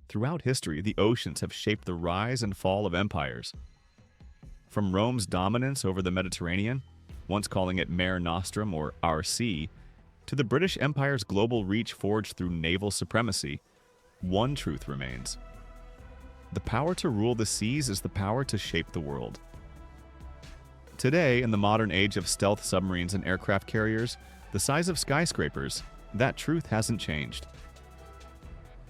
Throughout history, the oceans have shaped the rise and fall of empires. From Rome's dominance over the Mediterranean, once calling it Mare Nostrum or Our Sea, to the British Empire's global reach forged through naval supremacy, one truth remains. The power to rule the seas is the power to shape the world. Today, in the modern age of stealth submarines and aircraft carriers, the size of skyscrapers, that truth hasn't changed.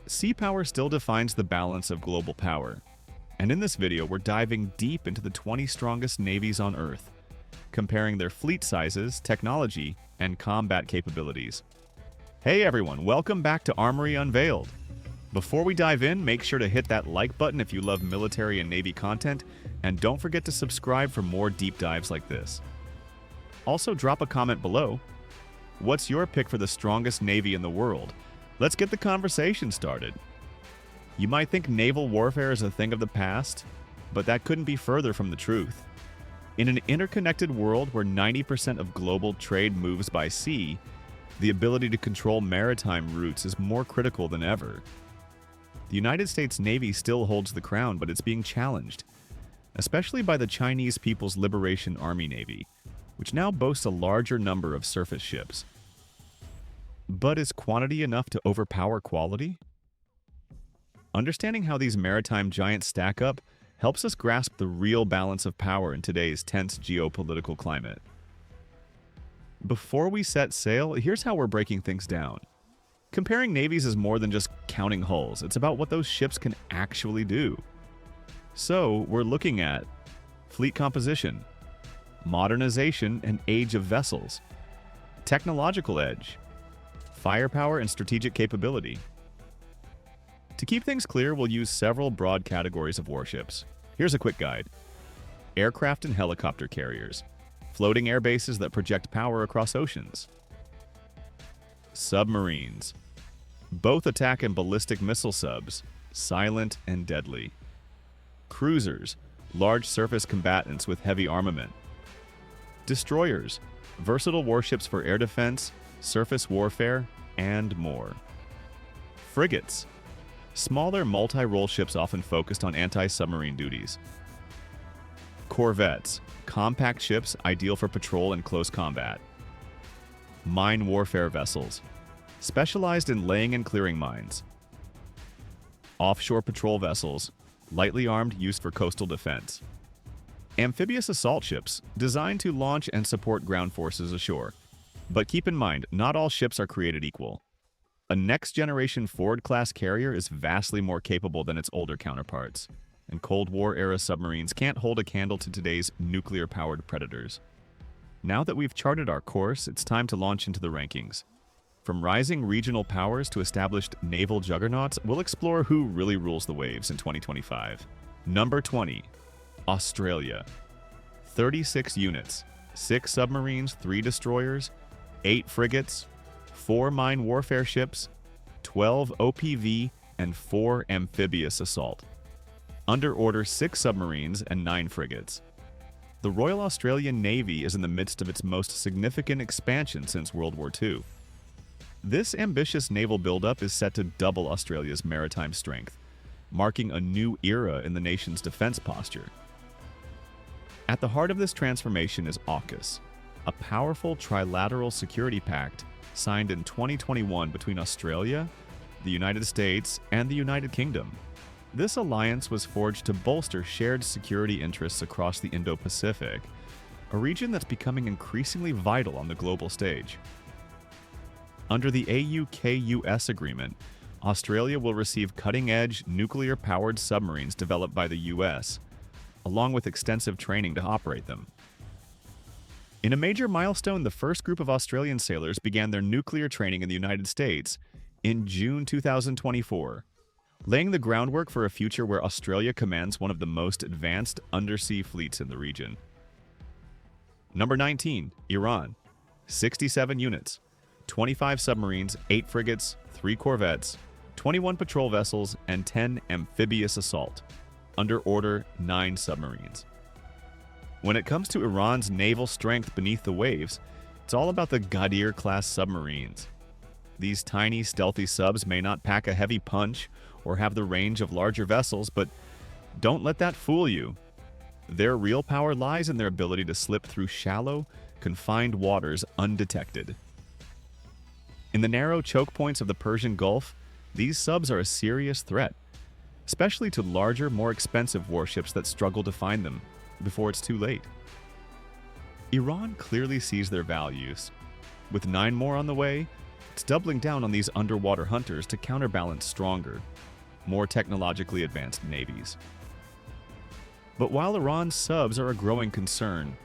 Sea power still defines the balance of global power. And in this video, we're diving deep into the 20 strongest navies on Earth, comparing their fleet sizes, technology, and combat capabilities. Hey everyone, welcome back to Armory Unveiled. Before we dive in, make sure to hit that like button if you love military and Navy content, and don't forget to subscribe for more deep dives like this. Also, drop a comment below. What's your pick for the strongest Navy in the world? Let's get the conversation started. You might think naval warfare is a thing of the past, but that couldn't be further from the truth. In an interconnected world where 90% of global trade moves by sea, the ability to control maritime routes is more critical than ever. The United States Navy still holds the crown, but it's being challenged, especially by the Chinese People's Liberation Army Navy, which now boasts a larger number of surface ships. But is quantity enough to overpower quality? Understanding how these maritime giants stack up helps us grasp the real balance of power in today's tense geopolitical climate. Before we set sail, here's how we're breaking things down. Comparing navies is more than just counting hulls. It's about what those ships can actually do. So, we're looking at fleet composition, modernization and age of vessels, technological edge, firepower and strategic capability. To keep things clear, we'll use several broad categories of warships. Here's a quick guide. Aircraft and helicopter carriers, floating air bases that project power across oceans. Submarines, both attack and ballistic missile subs, silent and deadly. Cruisers, large surface combatants with heavy armament. Destroyers, versatile warships for air defense, surface warfare, and more. Frigates, smaller multi-role ships often focused on anti-submarine duties. Corvettes, compact ships ideal for patrol and close combat. Mine warfare vessels, specialized in laying and clearing mines. Offshore patrol vessels, lightly armed, used for coastal defense. Amphibious assault ships, designed to launch and support ground forces ashore. But keep in mind, not all ships are created equal. A next-generation Ford-class carrier is vastly more capable than its older counterparts, and Cold War-era submarines can't hold a candle to today's nuclear-powered predators. Now that we've charted our course, it's time to launch into the rankings. From rising regional powers to established naval juggernauts, we'll explore who really rules the waves in 2025. Number 20. Australia. 36 units, 6 submarines, 3 destroyers, 8 frigates, 4 mine warfare ships, 12 OPV, and 4 amphibious assault. Under order 6 submarines and 9 frigates. The Royal Australian Navy is in the midst of its most significant expansion since World War II. This ambitious naval buildup is set to double Australia's maritime strength, marking a new era in the nation's defense posture. At the heart of this transformation is AUKUS, a powerful trilateral security pact signed in 2021 between Australia, the United States, and the United Kingdom. This alliance was forged to bolster shared security interests across the Indo-Pacific, a region that's becoming increasingly vital on the global stage. Under the AUKUS agreement, Australia will receive cutting-edge, nuclear-powered submarines developed by the US, along with extensive training to operate them. In a major milestone, the first group of Australian sailors began their nuclear training in the United States in June 2024, laying the groundwork for a future where Australia commands one of the most advanced undersea fleets in the region. Number 19. Iran. 67 units, 25 submarines, 8 frigates, 3 corvettes, 21 patrol vessels, and 10 amphibious assault. Under order 9 submarines. When it comes to Iran's naval strength beneath the waves, it's all about the Ghadir-class submarines. These tiny, stealthy subs may not pack a heavy punch or have the range of larger vessels, but don't let that fool you. Their real power lies in their ability to slip through shallow, confined waters undetected. In the narrow choke points of the Persian Gulf, these subs are a serious threat, especially to larger, more expensive warships that struggle to find them before it's too late. Iran clearly sees their values. With 9 more on the way, it's doubling down on these underwater hunters to counterbalance stronger, more technologically advanced navies. But while Iran's subs are a growing concern,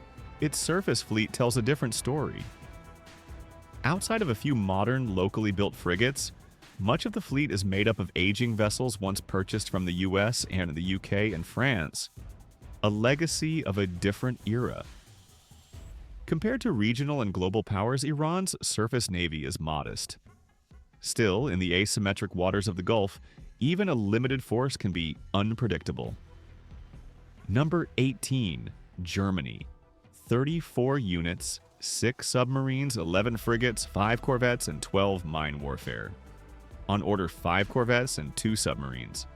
its surface fleet tells a different story. Outside of a few modern, locally built frigates, much of the fleet is made up of aging vessels once purchased from the US and the UK and France, a legacy of a different era. Compared to regional and global powers, Iran's surface navy is modest. Still, in the asymmetric waters of the Gulf, even a limited force can be unpredictable. Number 18, Germany. 34 units, 6 submarines, 11 frigates, 5 corvettes, and 12 mine warfare. On order 5 corvettes and 2 submarines.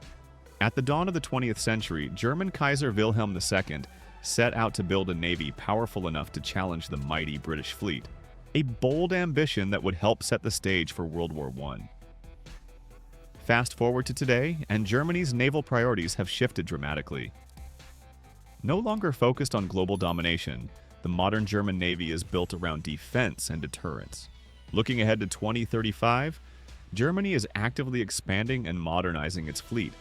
At the dawn of the 20th century, German Kaiser Wilhelm II set out to build a navy powerful enough to challenge the mighty British fleet, a bold ambition that would help set the stage for World War I. Fast forward to today, and Germany's naval priorities have shifted dramatically. No longer focused on global domination, the modern German Navy is built around defense and deterrence. Looking ahead to 2035, Germany is actively expanding and modernizing its fleet,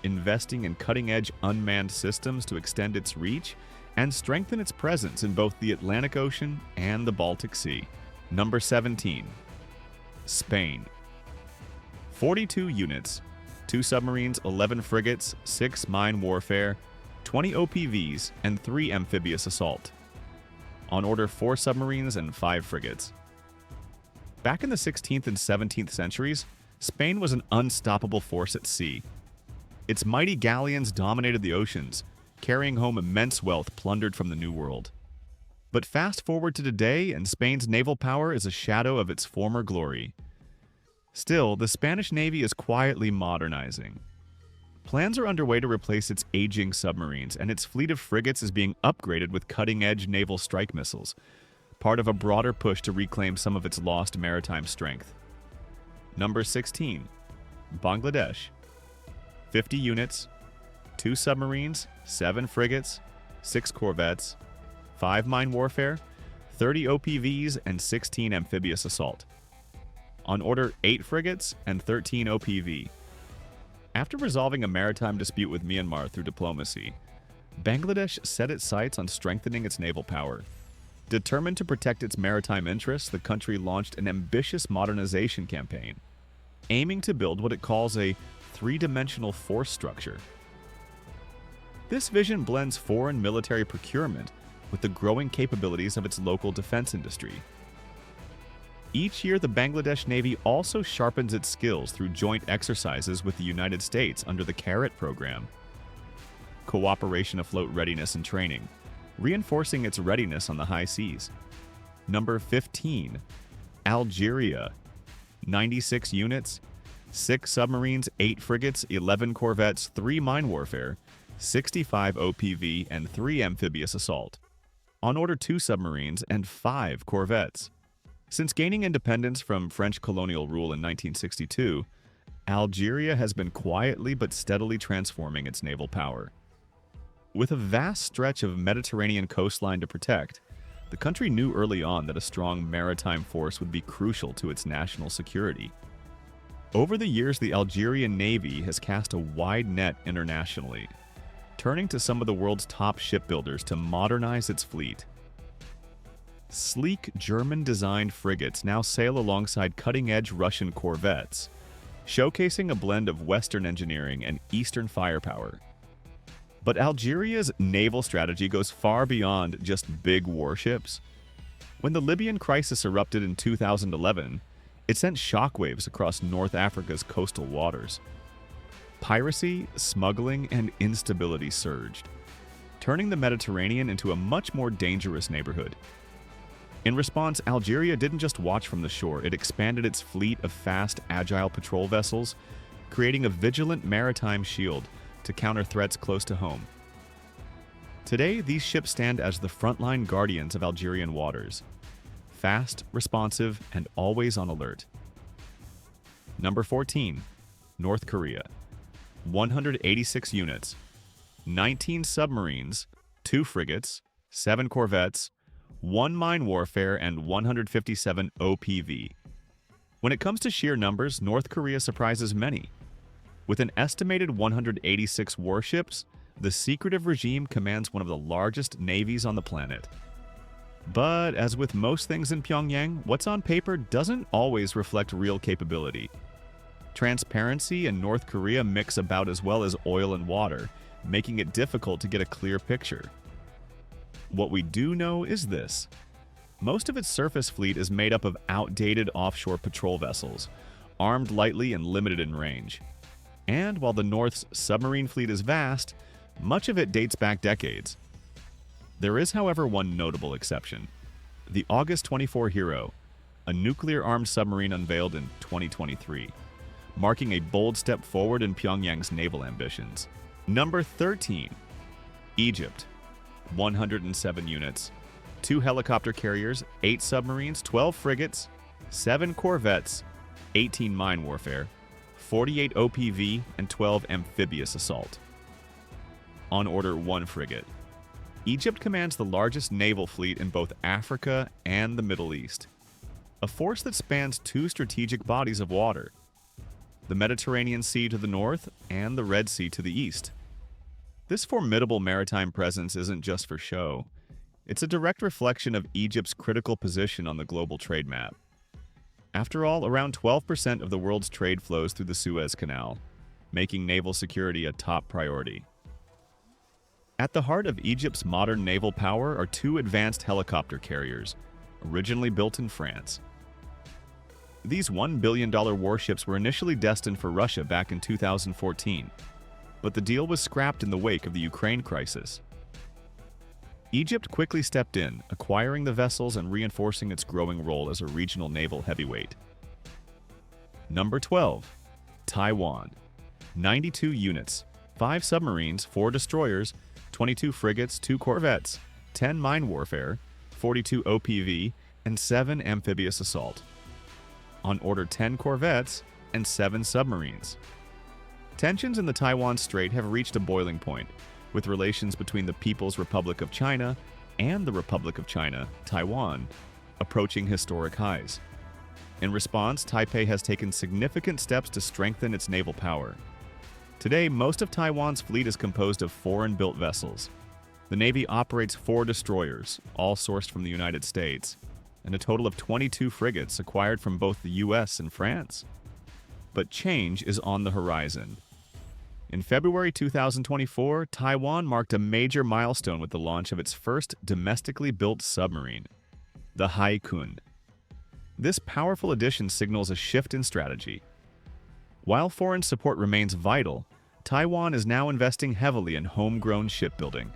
investing in cutting-edge unmanned systems to extend its reach and strengthen its presence in both the Atlantic Ocean and the Baltic Sea. Number 17. Spain. 42 units, 2 submarines, 11 frigates, 6 mine warfare, 20 OPVs, and 3 amphibious assault. On order 4 submarines and 5 frigates. Back in the 16th and 17th centuries, Spain was an unstoppable force at sea. Its mighty galleons dominated the oceans, carrying home immense wealth plundered from the New World. But fast forward to today, and Spain's naval power is a shadow of its former glory. Still, the Spanish Navy is quietly modernizing. Plans are underway to replace its aging submarines, and its fleet of frigates is being upgraded with cutting-edge naval strike missiles, part of a broader push to reclaim some of its lost maritime strength. Number 16. Bangladesh. 50 units, 2 submarines, 7 frigates, 6 corvettes, 5 mine warfare, 30 OPVs, and 16 amphibious assault. On order 8 frigates and 13 OPV. After resolving a maritime dispute with Myanmar through diplomacy, Bangladesh set its sights on strengthening its naval power. Determined to protect its maritime interests, the country launched an ambitious modernization campaign, aiming to build what it calls a three-dimensional force structure. This vision blends foreign military procurement with the growing capabilities of its local defense industry. Each year, the Bangladesh Navy also sharpens its skills through joint exercises with the United States under the CARROT program, Cooperation Afloat Readiness and Training, reinforcing its readiness on the high seas. Number 15. Algeria. 96 units, 6 submarines, 8 frigates, 11 corvettes, 3 mine warfare, 65 OPV, and 3 amphibious assault. On order 2 submarines and 5 corvettes. Since gaining independence from French colonial rule in 1962, Algeria has been quietly but steadily transforming its naval power. With a vast stretch of Mediterranean coastline to protect, the country knew early on that a strong maritime force would be crucial to its national security. Over the years, the Algerian Navy has cast a wide net internationally, turning to some of the world's top shipbuilders to modernize its fleet. Sleek German-designed frigates now sail alongside cutting-edge Russian corvettes, showcasing a blend of Western engineering and Eastern firepower. But Algeria's naval strategy goes far beyond just big warships. When the Libyan crisis erupted in 2011, it sent shockwaves across North Africa's coastal waters. Piracy, smuggling, and instability surged, turning the Mediterranean into a much more dangerous neighborhood. In response, Algeria didn't just watch from the shore, it expanded its fleet of fast, agile patrol vessels, creating a vigilant maritime shield to counter threats close to home. Today, these ships stand as the frontline guardians of Algerian waters, fast, responsive, and always on alert. Number 14. North Korea. 186 units, 19 submarines, 2 frigates, 7 corvettes, 1 mine warfare, and 157 OPV. When it comes to sheer numbers, North Korea surprises many. With an estimated 186 warships, the secretive regime commands one of the largest navies on the planet. But as with most things in Pyongyang, what's on paper doesn't always reflect real capability. Transparency and North Korea mix about as well as oil and water, making it difficult to get a clear picture. What we do know is this. Most of its surface fleet is made up of outdated offshore patrol vessels, armed lightly and limited in range. And while the North's submarine fleet is vast, much of it dates back decades. There is, however, one notable exception. The August 24 Hero, a nuclear-armed submarine unveiled in 2023, marking a bold step forward in Pyongyang's naval ambitions. Number 13. Egypt. 107 units, 2 helicopter carriers, 8 submarines, 12 frigates, 7 corvettes, 18 mine warfare, 48 OPV, and 12 amphibious assault. On order 1 frigate. Egypt commands the largest naval fleet in both Africa and the Middle East, a force that spans 2 strategic bodies of water, the Mediterranean Sea to the north and the Red Sea to the east. This formidable maritime presence isn't just for show. It's a direct reflection of Egypt's critical position on the global trade map. After all, around 12% of the world's trade flows through the Suez Canal, making naval security a top priority. At the heart of Egypt's modern naval power are 2 advanced helicopter carriers, originally built in France. These $1 billion warships were initially destined for Russia back in 2014, but the deal was scrapped in the wake of the Ukraine crisis. Egypt quickly stepped in, acquiring the vessels and reinforcing its growing role as a regional naval heavyweight. Number 12. Taiwan. 92 units, 5 submarines, 4 destroyers, 22 frigates, 2 corvettes, 10 mine warfare, 42 OPV, and 7 amphibious assault. On order 10 corvettes and 7 submarines. Tensions in the Taiwan Strait have reached a boiling point, with relations between the People's Republic of China and the Republic of China, Taiwan, approaching historic highs. In response, Taipei has taken significant steps to strengthen its naval power. Today, most of Taiwan's fleet is composed of foreign-built vessels. The Navy operates 4 destroyers, all sourced from the United States, and a total of 22 frigates acquired from both the US and France. But change is on the horizon. In February 2024, Taiwan marked a major milestone with the launch of its first domestically built submarine, the Haikun. This powerful addition signals a shift in strategy. While foreign support remains vital, Taiwan is now investing heavily in homegrown shipbuilding.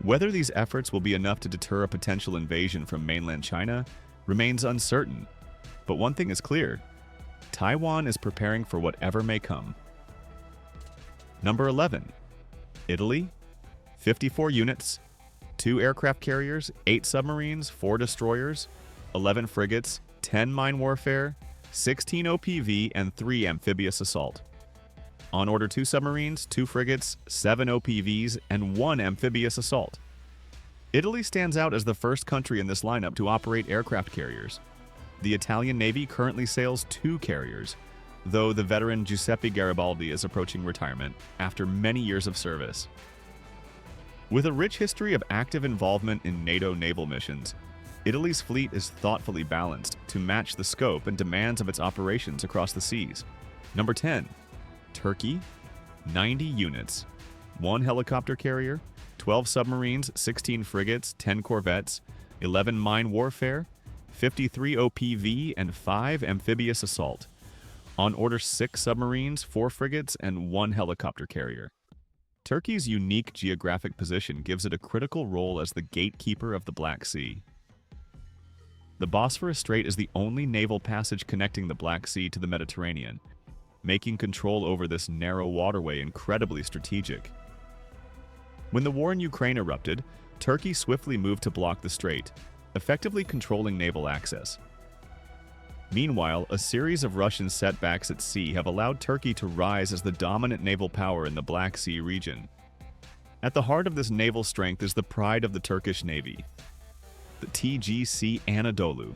Whether these efforts will be enough to deter a potential invasion from mainland China remains uncertain, but one thing is clear: Taiwan is preparing for whatever may come. Number 11. Italy. 54 units, 2 aircraft carriers, 8 submarines, 4 destroyers, 11 frigates, 10 mine warfare, 16 OPV, and 3 amphibious assault. On order 2 submarines, 2 frigates, 7 OPVs, and 1 amphibious assault. Italy stands out as the first country in this lineup to operate aircraft carriers. The Italian Navy currently sails 2 carriers, though the veteran Giuseppe Garibaldi is approaching retirement after many years of service. With a rich history of active involvement in NATO naval missions, Italy's fleet is thoughtfully balanced to match the scope and demands of its operations across the seas. Number 10. Turkey. 90 units, 1 helicopter carrier, 12 submarines, 16 frigates, 10 corvettes, 11 mine warfare, 53 OPV, and 5 amphibious assault. On order 6 submarines, 4 frigates, and 1 helicopter carrier. Turkey's unique geographic position gives it a critical role as the gatekeeper of the Black Sea. The Bosphorus Strait is the only naval passage connecting the Black Sea to the Mediterranean, making control over this narrow waterway incredibly strategic. When the war in Ukraine erupted, Turkey swiftly moved to block the strait, effectively controlling naval access. Meanwhile, a series of Russian setbacks at sea have allowed Turkey to rise as the dominant naval power in the Black Sea region. At the heart of this naval strength is the pride of the Turkish Navy, the TGC Anadolu.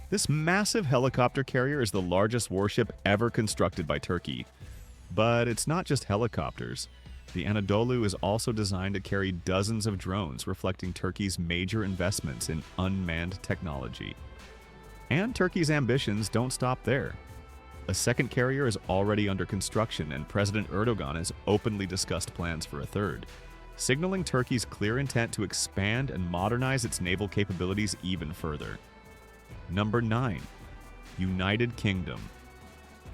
This massive helicopter carrier is the largest warship ever constructed by Turkey. But it's not just helicopters. The Anadolu is also designed to carry dozens of drones, reflecting Turkey's major investments in unmanned technology. And Turkey's ambitions don't stop there. A second carrier is already under construction, and President Erdogan has openly discussed plans for a third, signaling Turkey's clear intent to expand and modernize its naval capabilities even further. Number 9. United Kingdom.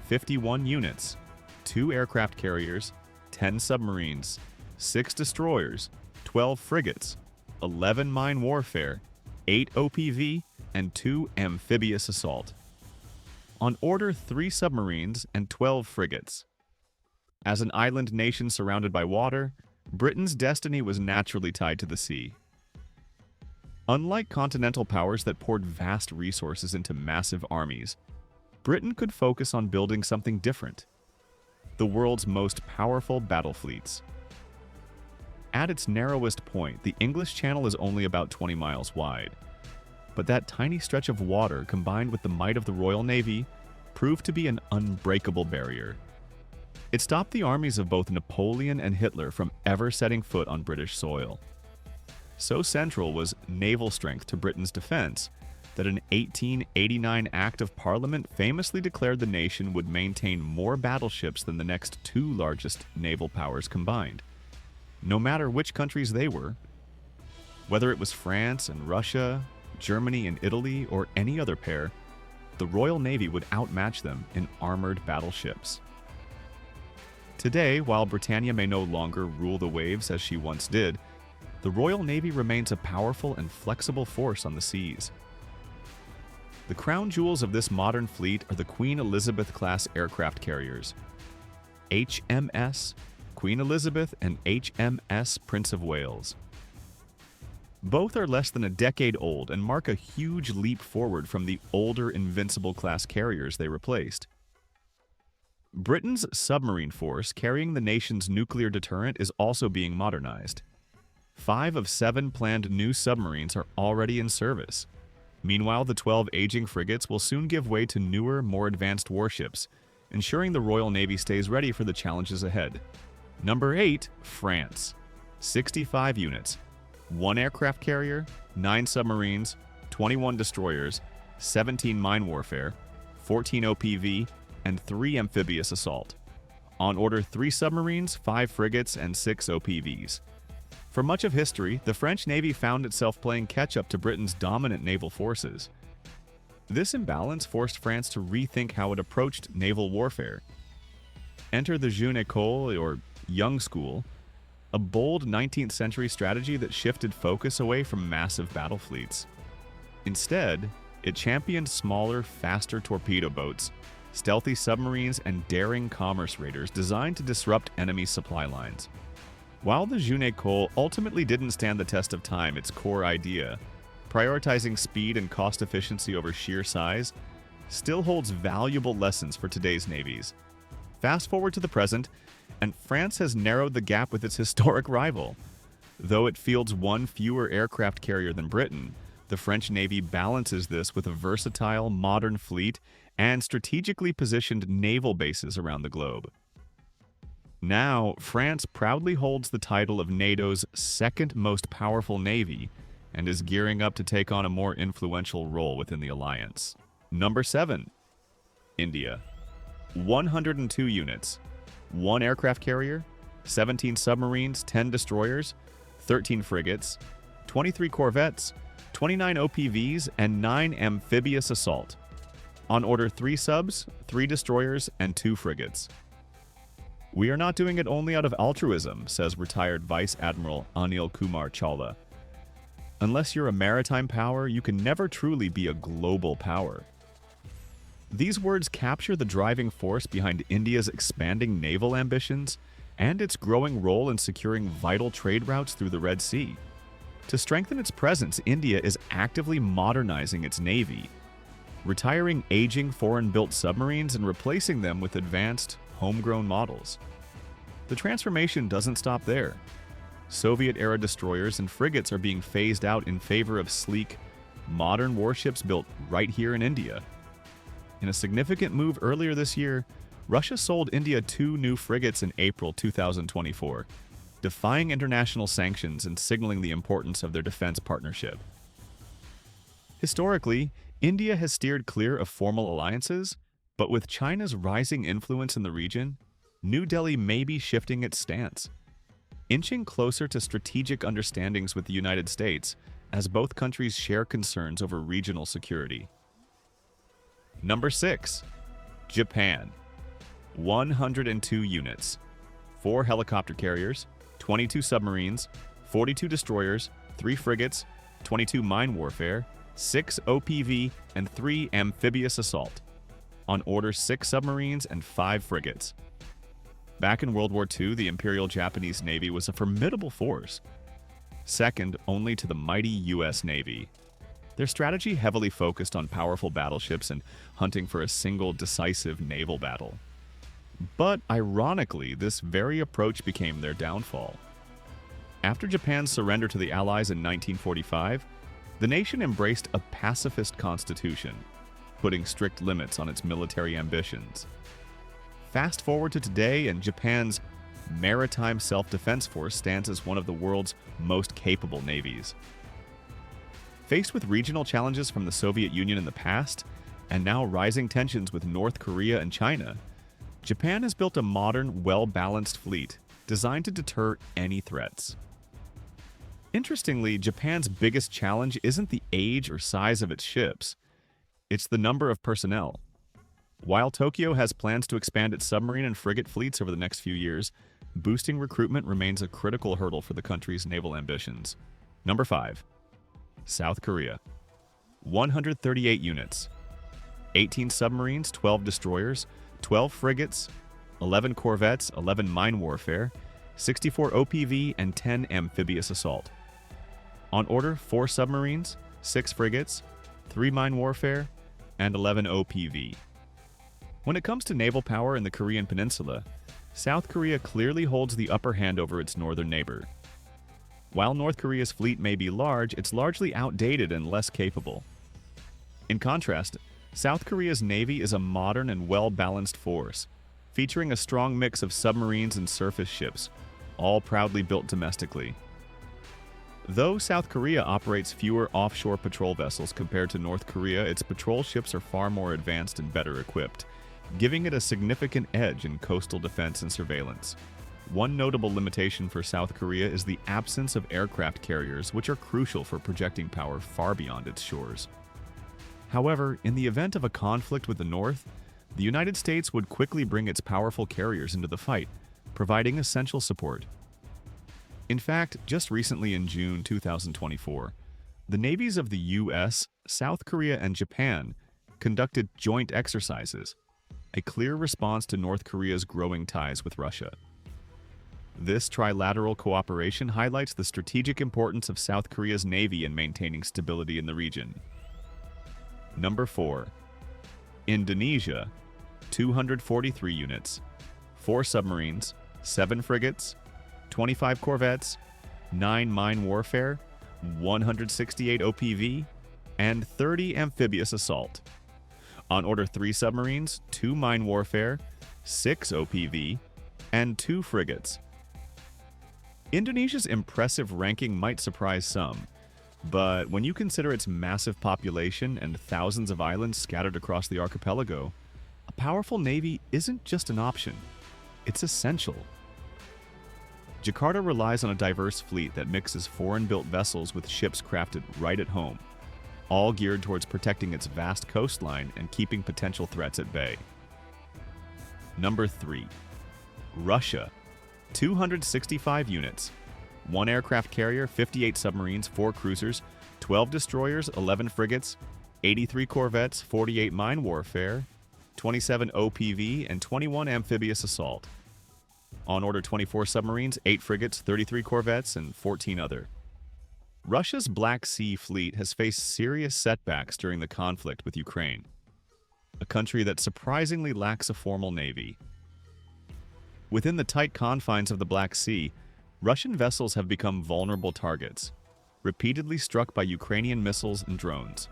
51 units, 2 aircraft carriers, 10 submarines, 6 destroyers, 12 frigates, 11 mine warfare, 8 OPV, and 2 amphibious assault. On order, 3 submarines and 12 frigates. As an island nation surrounded by water, Britain's destiny was naturally tied to the sea. Unlike continental powers that poured vast resources into massive armies, Britain could focus on building something different: the world's most powerful battle fleets. At its narrowest point, the English Channel is only about 20 miles wide. But that tiny stretch of water, combined with the might of the Royal Navy, proved to be an unbreakable barrier. It stopped the armies of both Napoleon and Hitler from ever setting foot on British soil. So central was naval strength to Britain's defense that an 1889 Act of Parliament famously declared the nation would maintain more battleships than the next 2 largest naval powers combined, no matter which countries they were. Whether it was France and Russia, Germany and Italy, or any other pair, the Royal Navy would outmatch them in armored battleships. Today, while Britannia may no longer rule the waves as she once did, the Royal Navy remains a powerful and flexible force on the seas. The crown jewels of this modern fleet are the Queen Elizabeth-class aircraft carriers, HMS Queen Elizabeth and HMS Prince of Wales. Both are less than a decade old and mark a huge leap forward from the older Invincible-class carriers they replaced. Britain's submarine force carrying the nation's nuclear deterrent is also being modernized. 5 of 7 planned new submarines are already in service. Meanwhile, the 12 aging frigates will soon give way to newer, more advanced warships, ensuring the Royal Navy stays ready for the challenges ahead. Number 8, France. 65 units, 1 aircraft carrier, 9 submarines, 21 destroyers, 17 mine warfare, 14 OPV, and 3 amphibious assault. On order, 3 submarines, 5 frigates, and 6 OPVs. For much of history, the French Navy found itself playing catch-up to Britain's dominant naval forces. This imbalance forced France to rethink how it approached naval warfare. Enter the Jeune École, or Young School, a bold 19th century strategy that shifted focus away from massive battle fleets. Instead, it championed smaller, faster torpedo boats, stealthy submarines, and daring commerce raiders designed to disrupt enemy supply lines. While the Jeune École ultimately didn't stand the test of time, its core idea, prioritizing speed and cost efficiency over sheer size, still holds valuable lessons for today's navies. Fast forward to the present, and France has narrowed the gap with its historic rival. Though it fields 1 fewer aircraft carrier than Britain, the French Navy balances this with a versatile, modern fleet and strategically positioned naval bases around the globe. Now, France proudly holds the title of NATO's second most powerful navy and is gearing up to take on a more influential role within the alliance. Number 7. India. 102 units, 1 aircraft carrier, 17 submarines, 10 destroyers, 13 frigates, 23 corvettes, 29 OPVs, and 9 amphibious assault. On order, 3 subs, 3 destroyers, and 2 frigates. "We are not doing it only out of altruism," says retired Vice Admiral Anil Kumar Chawla. "Unless you're a maritime power, you can never truly be a global power." These words capture the driving force behind India's expanding naval ambitions and its growing role in securing vital trade routes through the Red Sea. To strengthen its presence, India is actively modernizing its navy, retiring aging foreign-built submarines and replacing them with advanced, homegrown models. The transformation doesn't stop there. Soviet-era destroyers and frigates are being phased out in favor of sleek, modern warships built right here in India. In a significant move earlier this year, Russia sold India 2 new frigates in April 2024, defying international sanctions and signaling the importance of their defense partnership. Historically, India has steered clear of formal alliances, but with China's rising influence in the region, New Delhi may be shifting its stance, inching closer to strategic understandings with the United States as both countries share concerns over regional security. Number 6. Japan. 102 units, 4 helicopter carriers, 22 submarines, 42 destroyers, 3 frigates, 22 mine warfare, 6 OPV, and 3 amphibious assault. On order 6 submarines and 5 frigates. Back in World War II, the Imperial Japanese Navy was a formidable force, second only to the mighty U.S. Navy. Their strategy heavily focused on powerful battleships and hunting for a single decisive naval battle. But ironically, this very approach became their downfall. After Japan's surrender to the Allies in 1945, the nation embraced a pacifist constitution, putting strict limits on its military ambitions. Fast forward to today, and Japan's Maritime Self-Defense Force stands as one of the world's most capable navies. Faced with regional challenges from the Soviet Union in the past, and now rising tensions with North Korea and China, Japan has built a modern, well-balanced fleet designed to deter any threats. Interestingly, Japan's biggest challenge isn't the age or size of its ships, it's the number of personnel. While Tokyo has plans to expand its submarine and frigate fleets over the next few years, boosting recruitment remains a critical hurdle for the country's naval ambitions. Number 5. South Korea. 138 units, 18 submarines, 12 destroyers, 12 frigates, 11 corvettes, 11 mine warfare, 64 OPV, and 10 amphibious assault. On order 4 submarines, 6 frigates, 3 mine warfare, and 11 OPV. When it comes to naval power in the Korean Peninsula, South Korea clearly holds the upper hand over its northern neighbor. While North Korea's fleet may be large, it's largely outdated and less capable. In contrast, South Korea's navy is a modern and well-balanced force, featuring a strong mix of submarines and surface ships, all proudly built domestically. Though South Korea operates fewer offshore patrol vessels compared to North Korea, its patrol ships are far more advanced and better equipped, giving it a significant edge in coastal defense and surveillance. One notable limitation for South Korea is the absence of aircraft carriers, which are crucial for projecting power far beyond its shores. However, in the event of a conflict with the North, the United States would quickly bring its powerful carriers into the fight, providing essential support. In fact, just recently in June 2024, the navies of the US, South Korea, and Japan conducted joint exercises, a clear response to North Korea's growing ties with Russia. This trilateral cooperation highlights the strategic importance of South Korea's navy in maintaining stability in the region. Number 4. Indonesia. 243 units, 4 submarines, 7 frigates, 25 corvettes, 9 mine warfare, 168 OPV, and 30 amphibious assault. On order 3 submarines, 2 mine warfare, 6 OPV, and 2 frigates. Indonesia's impressive ranking might surprise some, but when you consider its massive population and thousands of islands scattered across the archipelago, a powerful navy isn't just an option, it's essential. Jakarta relies on a diverse fleet that mixes foreign-built vessels with ships crafted right at home, all geared towards protecting its vast coastline and keeping potential threats at bay. Number 3. Russia. 265 units, 1 aircraft carrier, 58 submarines, 4 cruisers, 12 destroyers, 11 frigates, 83 corvettes, 48 mine warfare, 27 OPV, and 21 amphibious assault. On order 24 submarines, 8 frigates, 33 corvettes, and 14 other. Russia's Black Sea Fleet has faced serious setbacks during the conflict with Ukraine, a country that surprisingly lacks a formal navy. Within the tight confines of the Black Sea, Russian vessels have become vulnerable targets, repeatedly struck by Ukrainian missiles and drones.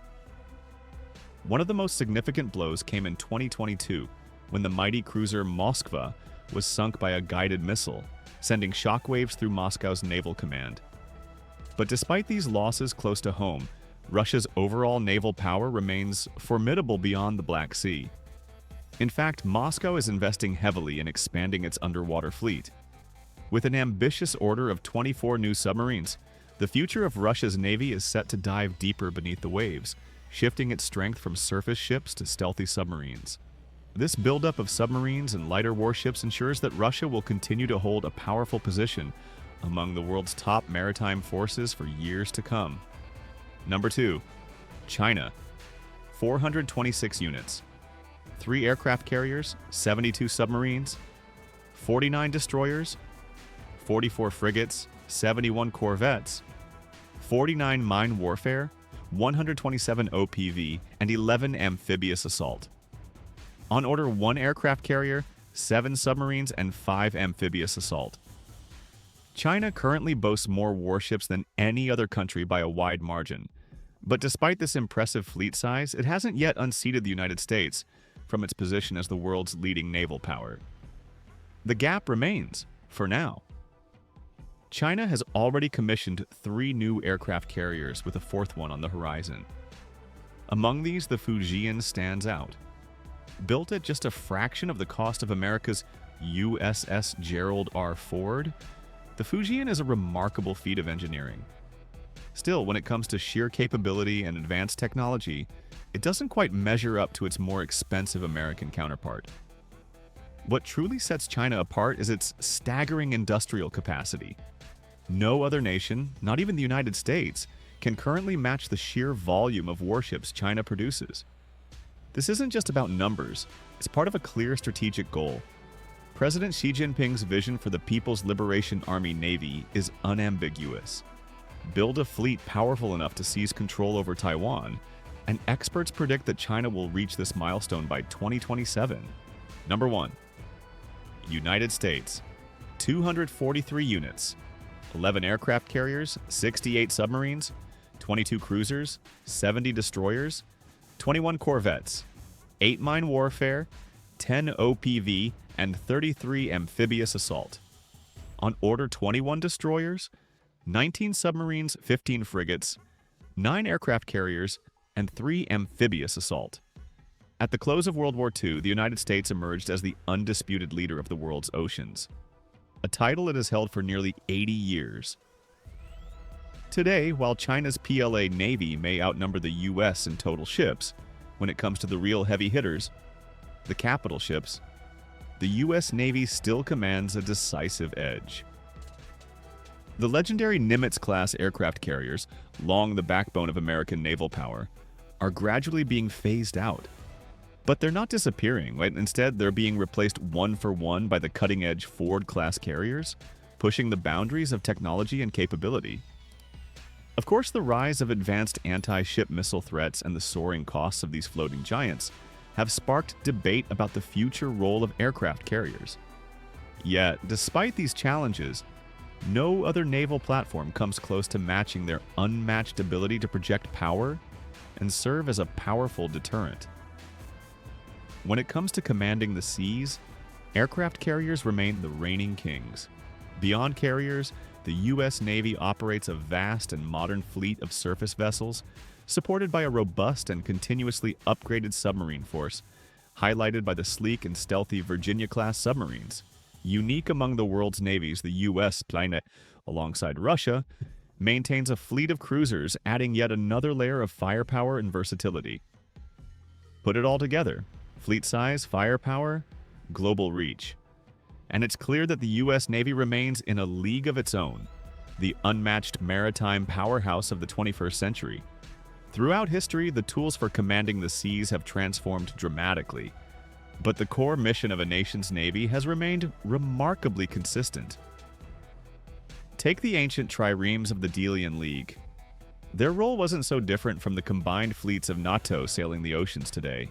One of the most significant blows came in 2022, when the mighty cruiser Moskva was sunk by a guided missile, sending shockwaves through Moscow's naval command. But despite these losses close to home, Russia's overall naval power remains formidable beyond the Black Sea. In fact, Moscow is investing heavily in expanding its underwater fleet. With an ambitious order of 24 new submarines, the future of Russia's navy is set to dive deeper beneath the waves, shifting its strength from surface ships to stealthy submarines. This buildup of submarines and lighter warships ensures that Russia will continue to hold a powerful position among the world's top maritime forces for years to come. Number 2. China. 426 units. 3 aircraft carriers, 72 submarines, 49 destroyers, 44 frigates, 71 corvettes, 49 mine warfare, 127 OPV, and 11 amphibious assault. On order 1 aircraft carrier, 7 submarines, and 5 amphibious assault. China currently boasts more warships than any other country by a wide margin. But despite this impressive fleet size, it hasn't yet unseated the United States from its position as the world's leading naval power. The gap remains, for now. China has already commissioned 3 new aircraft carriers with a 4th one on the horizon. Among these, the Fujian stands out. Built at just a fraction of the cost of America's USS Gerald R. Ford, the Fujian is a remarkable feat of engineering. Still, when it comes to sheer capability and advanced technology, it doesn't quite measure up to its more expensive American counterpart. What truly sets China apart is its staggering industrial capacity. No other nation, not even the United States, can currently match the sheer volume of warships China produces. This isn't just about numbers, it's part of a clear strategic goal. President Xi Jinping's vision for the People's Liberation Army Navy is unambiguous. Build a fleet powerful enough to seize control over Taiwan, and experts predict that China will reach this milestone by 2027. Number 1. United States. 243 units. 11 aircraft carriers, 68 submarines, 22 cruisers, 70 destroyers, 21 corvettes, 8 mine warfare, 10 OPV, and 33 amphibious assault. On order 21 destroyers, 19 submarines, 15 frigates, 9 aircraft carriers, and 3 amphibious assault. At the close of World War II, the United States emerged as the undisputed leader of the world's oceans, a title it has held for nearly 80 years. Today, while China's PLA Navy may outnumber the US in total ships, when it comes to the real heavy hitters, the capital ships, the US Navy still commands a decisive edge. The legendary Nimitz-class aircraft carriers, long the backbone of American naval power, are gradually being phased out. But they're not disappearing, right? Instead, they're being replaced one for one by the cutting-edge Ford-class carriers, pushing the boundaries of technology and capability. Of course, the rise of advanced anti-ship missile threats and the soaring costs of these floating giants have sparked debate about the future role of aircraft carriers. Yet, despite these challenges, no other naval platform comes close to matching their unmatched ability to project power and serve as a powerful deterrent. When it comes to commanding the seas, aircraft carriers remain the reigning kings. Beyond carriers, the U.S. Navy operates a vast and modern fleet of surface vessels, supported by a robust and continuously upgraded submarine force, highlighted by the sleek and stealthy Virginia-class submarines. Unique among the world's navies, the U.S. planet, alongside Russia, maintains a fleet of cruisers, adding yet another layer of firepower and versatility. Put it all together: fleet size, firepower, global reach. And it's clear that the U.S. Navy remains in a league of its own, the unmatched maritime powerhouse of the 21st century. Throughout history, the tools for commanding the seas have transformed dramatically, But the core mission of a nation's navy has remained remarkably consistent. Take the ancient triremes of the Delian League. Their role wasn't so different from the combined fleets of NATO sailing the oceans today.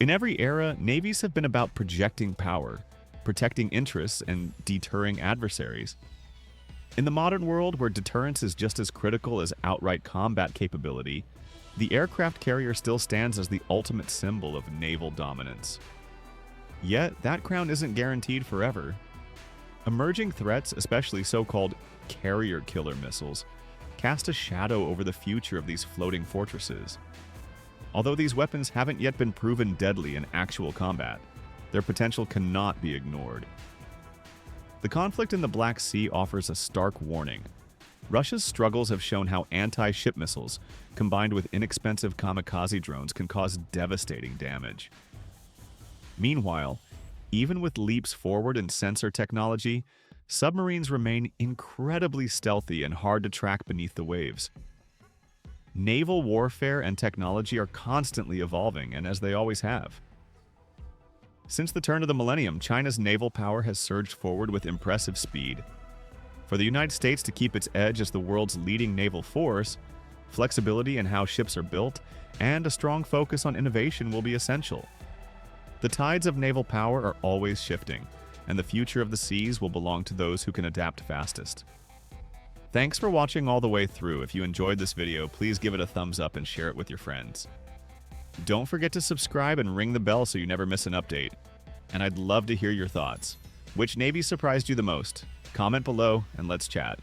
In every era, navies have been about projecting power, protecting interests, and deterring adversaries. In the modern world, where deterrence is just as critical as outright combat capability, the aircraft carrier still stands as the ultimate symbol of naval dominance. Yet, that crown isn't guaranteed forever. Emerging threats, especially so-called carrier killer missiles, cast a shadow over the future of these floating fortresses. Although these weapons haven't yet been proven deadly in actual combat, their potential cannot be ignored. The conflict in the Black Sea offers a stark warning. Russia's struggles have shown how anti-ship missiles, combined with inexpensive kamikaze drones, can cause devastating damage. Meanwhile, even with leaps forward in sensor technology, submarines remain incredibly stealthy and hard to track beneath the waves. Naval warfare and technology are constantly evolving, and as they always have. Since the turn of the millennium, China's naval power has surged forward with impressive speed. For the United States to keep its edge as the world's leading naval force, flexibility in how ships are built, and a strong focus on innovation will be essential. The tides of naval power are always shifting, and the future of the seas will belong to those who can adapt fastest. Thanks for watching all the way through. If you enjoyed this video, please give it a thumbs up and share it with your friends. Don't forget to subscribe and ring the bell so you never miss an update. And I'd love to hear your thoughts. Which navy surprised you the most? Comment below and let's chat.